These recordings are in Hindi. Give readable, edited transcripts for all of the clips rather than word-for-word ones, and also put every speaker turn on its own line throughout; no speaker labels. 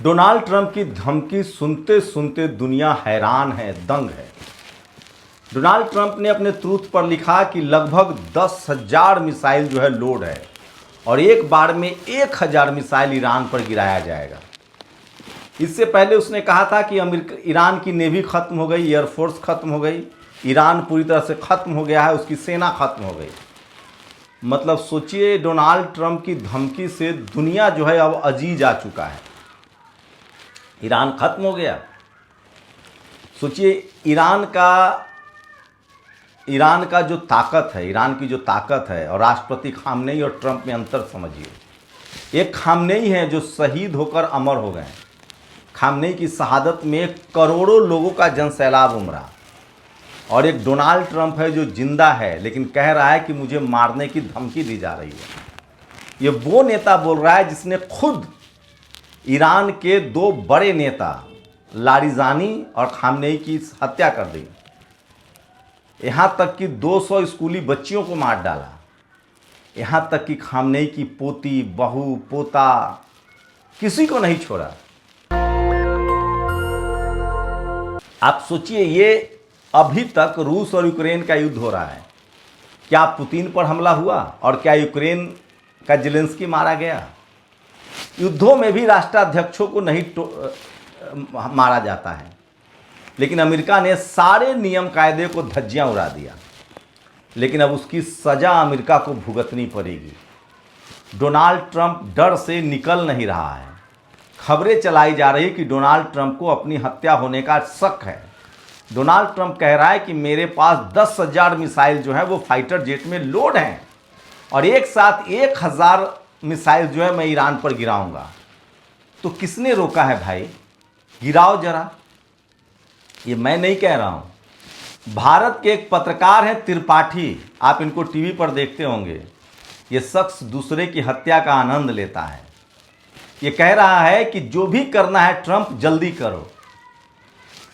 डोनाल्ड ट्रंप की धमकी सुनते सुनते दुनिया हैरान है, दंग है। डोनाल्ड ट्रंप ने अपने ट्रूथ पर लिखा कि लगभग 10,000 मिसाइल जो है लोड है और एक बार में 1,000 मिसाइल ईरान पर गिराया जाएगा। इससे पहले उसने कहा था कि ईरान की नेवी खत्म हो गई, एयरफोर्स खत्म हो गई, ईरान पूरी तरह से खत्म हो गया है, उसकी सेना खत्म हो गई। मतलब सोचिए, डोनाल्ड ट्रंप की धमकी से दुनिया जो है अब अजीज आ चुका है। ईरान खत्म हो गया। सोचिए, ईरान का जो ताकत है, ईरान की जो ताकत है और राष्ट्रपति खामनेई और ट्रंप में अंतर समझिए। एक खामनेई है जो शहीद होकर अमर हो गए। खामनेई की शहादत में करोड़ों लोगों का जनसैलाब उमड़ा, और एक डोनाल्ड ट्रंप है जो जिंदा है लेकिन कह रहा है कि मुझे मारने की धमकी दी जा रही है। ये वो नेता बोल रहा है जिसने खुद ईरान के दो बड़े नेता लारिजानी और खामनेई की हत्या कर दी। यहाँ तक कि 200 स्कूली बच्चियों को मार डाला। यहाँ तक कि खामनेई की पोती, बहू, पोता किसी को नहीं छोड़ा। आप सोचिए, ये अभी तक रूस और यूक्रेन का युद्ध हो रहा है। क्या पुतिन पर हमला हुआ और क्या यूक्रेन का जेलेंस्की मारा गया? युद्धों में भी राष्ट्राध्यक्षों को नहीं मारा जाता है, लेकिन अमेरिका ने सारे नियम कायदे को धज्जियां उड़ा दिया। लेकिन अब उसकी सजा अमेरिका को भुगतनी पड़ेगी। डोनाल्ड ट्रंप डर से निकल नहीं रहा है। खबरें चलाई जा रही कि डोनाल्ड ट्रंप को अपनी हत्या होने का शक है। डोनाल्ड ट्रंप कह रहा है कि मेरे पास 10,000 मिसाइल जो है वो फाइटर जेट में लोड हैं और एक साथ 1,000 मिसाइल जो है मैं ईरान पर गिराऊंगा। तो किसने रोका है भाई? गिराओ जरा। ये मैं नहीं कह रहा हूं। भारत के एक पत्रकार हैं त्रिपाठी, आप इनको टीवी पर देखते होंगे। ये शख्स दूसरे की हत्या का आनंद लेता है। ये कह रहा है कि जो भी करना है ट्रंप जल्दी करो।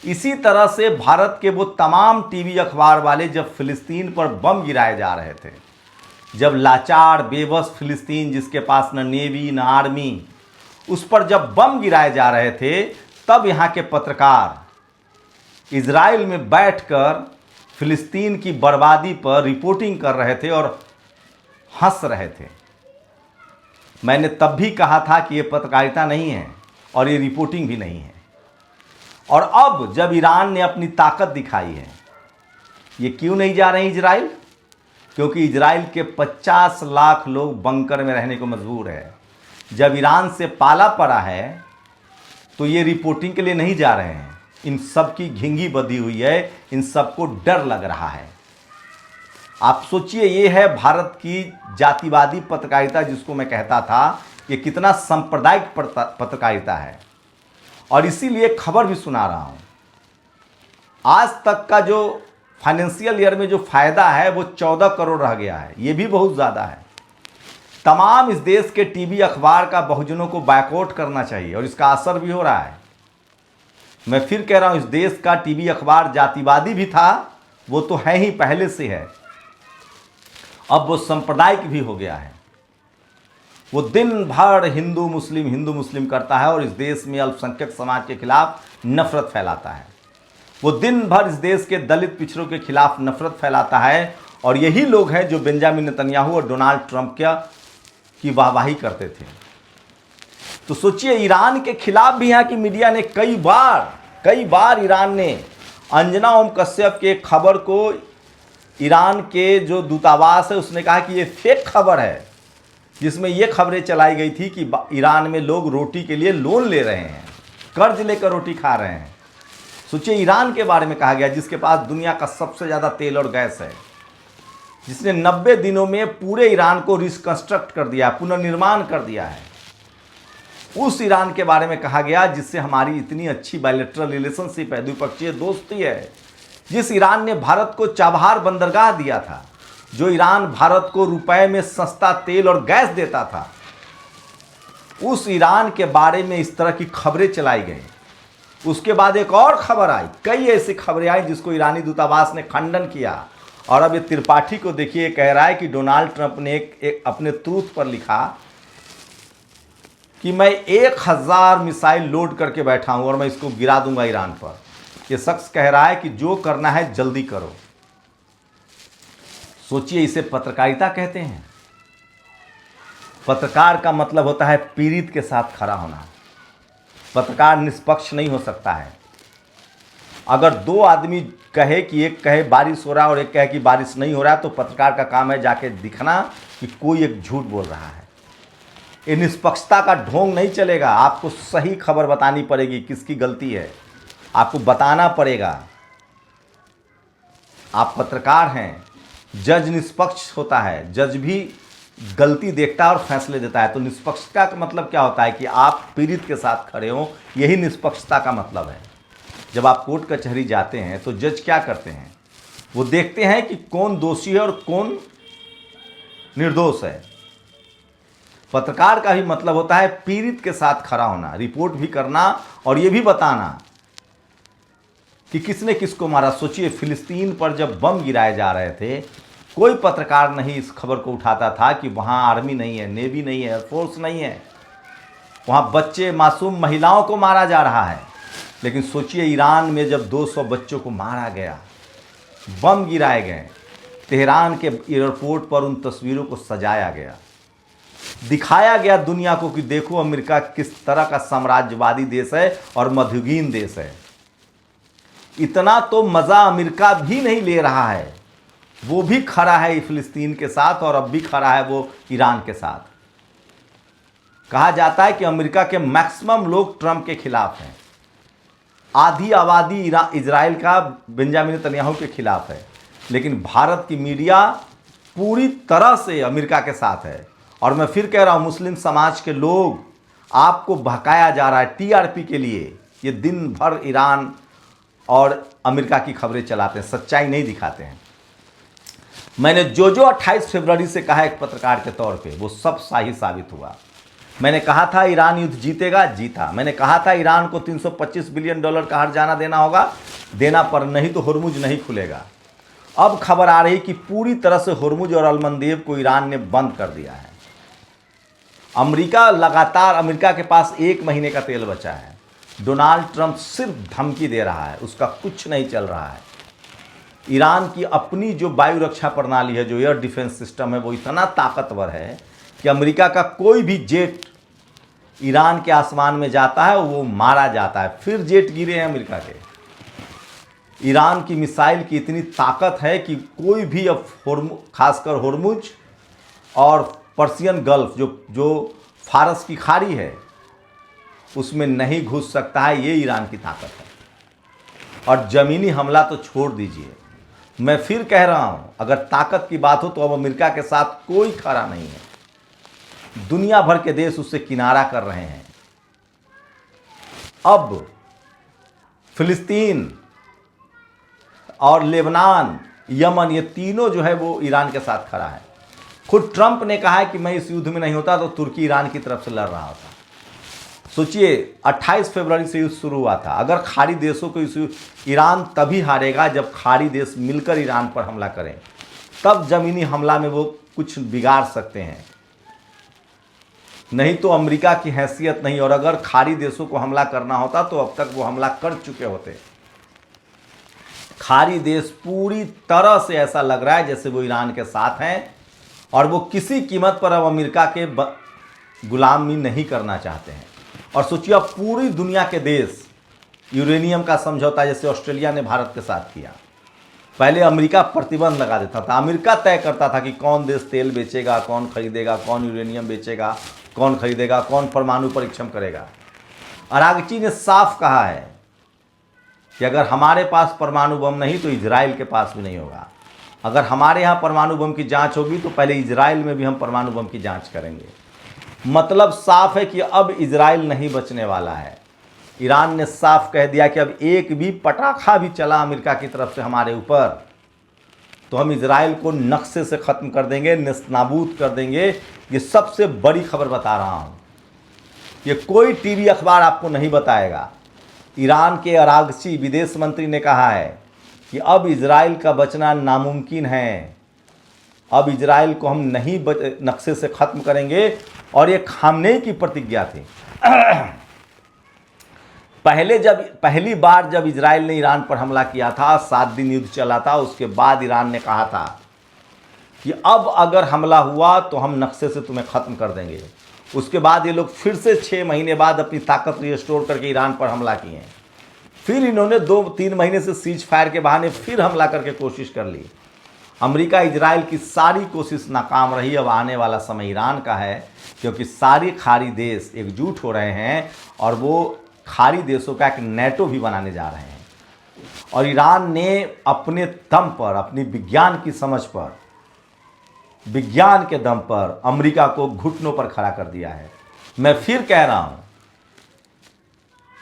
इसी तरह से भारत के वो तमाम टीवी अखबार वाले जब फिलिस्तीन पर बम गिराए जा रहे थे, जब लाचार बेबस फिलिस्तीन जिसके पास न नेवी न आर्मी, उस पर जब बम गिराए जा रहे थे, तब यहाँ के पत्रकार इजराइल में बैठकर फिलिस्तीन की बर्बादी पर रिपोर्टिंग कर रहे थे और हंस रहे थे। मैंने तब भी कहा था कि ये पत्रकारिता नहीं है और ये रिपोर्टिंग भी नहीं है। और अब जब ईरान ने अपनी ताकत दिखाई है, ये क्यों नहीं जा रहे इजराइल? क्योंकि इजराइल के 50 लाख लोग बंकर में रहने को मजबूर है। जब ईरान से पाला पड़ा है तो ये रिपोर्टिंग के लिए नहीं जा रहे हैं। इन सब की घिंगी बधी हुई है, इन सबको डर लग रहा है। आप सोचिए, ये है भारत की जातिवादी पत्रकारिता जिसको मैं कहता था। ये कितना सांप्रदायिक पत्रकारिता है। और इसीलिए खबर भी सुना रहा हूं। आज तक का जो फाइनेंशियल ईयर में जो फायदा है वो 14 करोड़ रह गया है। ये भी बहुत ज़्यादा है। तमाम इस देश के टीवी अखबार का बहुजनों को बायकॉट करना चाहिए और इसका असर भी हो रहा है। मैं फिर कह रहा हूं, इस देश का टीवी अखबार जातिवादी भी था, वो तो है ही, पहले से है। अब वो सांप्रदायिक भी हो गया है। वो दिन भर हिंदू मुस्लिम करता है और इस देश में अल्पसंख्यक समाज के खिलाफ नफरत फैलाता है। वो दिन भर इस देश के दलित पिछड़ों के खिलाफ नफरत फैलाता है। और यही लोग हैं जो बेंजामिन नेतन्याहू और डोनाल्ड ट्रंप की वाहवाही करते थे। तो सोचिए, ईरान के खिलाफ भी यहाँ की मीडिया ने कई बार ईरान ने अंजना ओम कश्यप के खबर को, ईरान के जो दूतावास है उसने कहा कि ये फेक खबर है, जिसमें ये खबरें चलाई गई थी कि ईरान में लोग रोटी के लिए लोन ले रहे हैं, कर्ज लेकर रोटी खा रहे हैं। सोचिए, ईरान के बारे में कहा गया जिसके पास दुनिया का सबसे ज़्यादा तेल और गैस है, जिसने 90 दिनों में पूरे ईरान को रिकंस्ट्रक्ट कर दिया, पुनर्निर्माण कर दिया है। उस ईरान के बारे में कहा गया जिससे हमारी इतनी अच्छी बायलैटरल रिलेशनशिप है, द्विपक्षीय दोस्ती है। जिस ईरान ने भारत को चाबहार बंदरगाह दिया था, जो ईरान भारत को रुपए में सस्ता तेल और गैस देता था, उस ईरान के बारे में इस तरह की खबरें चलाई गई। उसके बाद एक और खबर आई, कई ऐसी खबरें आई जिसको ईरानी दूतावास ने खंडन किया। और अब ये त्रिपाठी को देखिए, कह रहा है कि डोनाल्ड ट्रंप ने एक अपने ट्रूथ पर लिखा कि मैं 1000 मिसाइल लोड करके बैठा हूं और मैं इसको गिरा दूंगा ईरान पर। यह शख्स कह रहा है कि जो करना है जल्दी करो। सोचिए, इसे पत्रकारिता कहते हैं। पत्रकार का मतलब होता है पीड़ित के साथ खड़ा होना। पत्रकार निष्पक्ष नहीं हो सकता है। अगर दो आदमी कहे कि एक कहे बारिश हो रहा है और एक कहे कि बारिश नहीं हो रहा है, तो पत्रकार का काम है जाके दिखना कि कोई एक झूठ बोल रहा है। ये निष्पक्षता का ढोंग नहीं चलेगा। आपको सही खबर बतानी पड़ेगी, किसकी गलती है आपको बताना पड़ेगा। आप पत्रकार हैं, जज निष्पक्ष होता है, जज भी गलती देखता है और फैसले देता है। तो निष्पक्षता का मतलब क्या होता है कि आप पीड़ित के साथ खड़े हो, यही निष्पक्षता का मतलब है। जब आप कोर्ट कचहरी जाते हैं तो जज क्या करते हैं, वो देखते हैं कि कौन दोषी है और कौन निर्दोष है। पत्रकार का भी मतलब होता है पीड़ित के साथ खड़ा होना, रिपोर्ट भी करना और ये भी बताना कि किसने किसको मारा। सोचिए, फिलिस्तीन पर जब बम गिराए जा रहे थे, कोई पत्रकार नहीं इस खबर को उठाता था कि वहाँ आर्मी नहीं है, नेवी नहीं है, एयरफोर्स नहीं है, वहाँ बच्चे, मासूम महिलाओं को मारा जा रहा है। लेकिन सोचिए, ईरान में जब 200 बच्चों को मारा गया, बम गिराए गए, तेहरान के एयरपोर्ट पर उन तस्वीरों को सजाया गया, दिखाया गया दुनिया को कि देखो अमेरिका किस तरह का साम्राज्यवादी देश है और मध्ययुगीन देश है। इतना तो मज़ा अमेरिका भी नहीं ले रहा है, वो भी खड़ा है फिलिस्तीन के साथ और अब भी खड़ा है वो ईरान के साथ। कहा जाता है कि अमेरिका के मैक्सिमम लोग ट्रंप के खिलाफ हैं, आधी आबादी इजराइल का बेंजामिन नेतन्याहू के खिलाफ है, लेकिन भारत की मीडिया पूरी तरह से अमेरिका के साथ है। और मैं फिर कह रहा हूँ, मुस्लिम समाज के लोग, आपको बहकाया जा रहा है टीआरपी के लिए। ये दिन भर ईरान और अमेरिका की खबरें चलाते हैं, सच्चाई नहीं दिखाते हैं। मैंने जो 28 फरवरी से कहा एक पत्रकार के तौर पे, वो सब सही साबित हुआ। मैंने कहा था ईरान युद्ध जीतेगा, जीता। मैंने कहा था ईरान को $325 बिलियन का हर्जाना देना होगा, देना, पर नहीं तो हुर्मुज नहीं खुलेगा। अब खबर आ रही कि पूरी तरह से हुर्मुज और अलमंदेब को ईरान ने बंद कर दिया है। अमेरिका लगातार, अमेरिका के पास 1 महीने का तेल बचा है। डोनाल्ड ट्रंप सिर्फ धमकी दे रहा है, उसका कुछ नहीं चल रहा है। ईरान की अपनी जो वायु रक्षा प्रणाली है, जो एयर डिफेंस सिस्टम है, वो इतना ताकतवर है कि अमेरिका का कोई भी जेट ईरान के आसमान में जाता है वो मारा जाता है। फिर जेट गिरे हैं अमेरिका के। ईरान की मिसाइल की इतनी ताकत है कि कोई भी अब खासकर हुर्मुज और पर्सियन गल्फ, जो फारस की खाड़ी है, उसमें नहीं घुस सकता है। ये ईरान की ताकत है। और ज़मीनी हमला तो छोड़ दीजिए। मैं फिर कह रहा हूं, अगर ताकत की बात हो तो अब अमेरिका के साथ कोई खड़ा नहीं है। दुनिया भर के देश उससे किनारा कर रहे हैं। अब फिलिस्तीन और लेबनान, यमन, ये तीनों जो है वो ईरान के साथ खड़ा है। खुद ट्रंप ने कहा है कि मैं इस युद्ध में नहीं होता तो तुर्की ईरान की तरफ से लड़ रहा होता। सोचिए, 28 फरवरी से युद्ध शुरू हुआ था। अगर खाड़ी देशों को ईरान तभी हारेगा जब खाड़ी देश मिलकर ईरान पर हमला करें, तब ज़मीनी हमला में वो कुछ बिगाड़ सकते हैं, नहीं तो अमेरिका की हैसियत नहीं। और अगर खाड़ी देशों को हमला करना होता तो अब तक वो हमला कर चुके होते। खाड़ी देश पूरी तरह से ऐसा लग रहा है जैसे वो ईरान के साथ हैं और वो किसी कीमत पर अब अमेरिका के गुलामी नहीं करना चाहते हैं। और सोचिए, अब पूरी दुनिया के देश यूरेनियम का समझौता, जैसे ऑस्ट्रेलिया ने भारत के साथ किया। पहले अमेरिका प्रतिबंध लगा देता था, अमेरिका तय करता था कि कौन देश तेल बेचेगा, कौन खरीदेगा, कौन यूरेनियम बेचेगा, कौन खरीदेगा, कौन परमाणु परीक्षण करेगा। अरागची ने साफ कहा है कि अगर हमारे पास परमाणु बम नहीं तो इजराइल के पास भी नहीं होगा। अगर हमारे यहाँ परमाणु बम की जांच होगी तो पहले इजराइल में भी हम परमाणु बम की जांच करेंगे। मतलब साफ है कि अब इजराइल नहीं बचने वाला है। ईरान ने साफ कह दिया कि अब एक भी पटाखा भी चला अमेरिका की तरफ से हमारे ऊपर तो हम इजराइल को नक्शे से ख़त्म कर देंगे, नेस्तनाबूद कर देंगे। ये सबसे बड़ी खबर बता रहा हूँ, ये कोई टीवी अखबार आपको नहीं बताएगा। ईरान के अरागची विदेश मंत्री ने कहा है कि अब इजराइल का बचना नामुमकिन है। अब इजराइल को हम नहीं नक्शे से ख़त्म करेंगे। और ये खामनेई की प्रतिज्ञा थी। पहली बार जब इजराइल ने ईरान पर हमला किया था, 7 दिन युद्ध चला था, उसके बाद ईरान ने कहा था कि अब अगर हमला हुआ तो हम नक्शे से तुम्हें ख़त्म कर देंगे। उसके बाद ये लोग फिर से 6 महीने बाद अपनी ताकत रिस्टोर करके ईरान पर हमला किए। फिर इन्होंने 2-3 महीने से सीज फायर के बहाने फिर हमला करके कोशिश कर ली। अमेरिका इजराइल की सारी कोशिश नाकाम रही। अब आने वाला समय ईरान का है, क्योंकि सारे खाड़ी देश एकजुट हो रहे हैं और वो खाड़ी देशों का एक नेटो भी बनाने जा रहे हैं। और ईरान ने अपने दम पर, अपनी विज्ञान की समझ पर, विज्ञान के दम पर अमेरिका को घुटनों पर खड़ा कर दिया है। मैं फिर कह रहा हूं,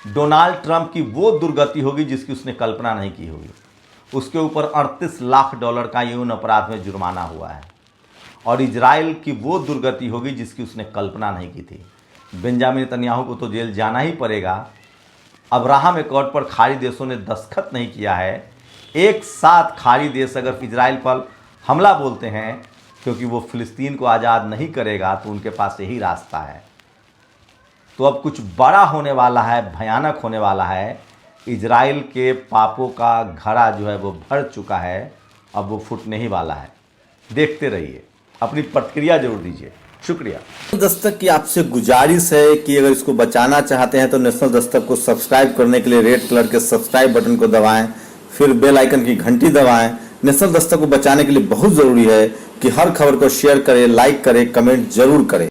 डोनाल्ड ट्रंप की वो दुर्गति होगी जिसकी उसने कल्पना नहीं की होगी। उसके ऊपर $38 लाख का यौन अपराध में जुर्माना हुआ है। और इजराइल की वो दुर्गति होगी जिसकी उसने कल्पना नहीं की थी। बेंजामिन नेतन्याहू को तो जेल जाना ही पड़ेगा। अब्राहम एकॉर्ड पर खाड़ी देशों ने दस्तखत नहीं किया है। एक साथ खाड़ी देश अगर इजराइल पर हमला बोलते हैं, क्योंकि वो फिलिस्तीन को आज़ाद नहीं करेगा, तो उनके पास यही रास्ता है। तो अब कुछ बड़ा होने वाला है, भयानक होने वाला है। इजराइल के पापों का घड़ा जो है वो भर चुका है, अब वो फूटने ही वाला है। देखते रहिए, अपनी प्रतिक्रिया जरूर दीजिए। शुक्रिया।
दस्तक की आपसे गुजारिश है कि अगर इसको बचाना चाहते हैं तो नेशनल दस्तक को सब्सक्राइब करने के लिए रेड कलर के सब्सक्राइब बटन को दबाएं, फिर बेल आइकन की घंटी दबाएं। नेशनल दस्तक को बचाने के लिए बहुत ज़रूरी है कि हर खबर को शेयर करें, लाइक करें, कमेंट जरूर करें।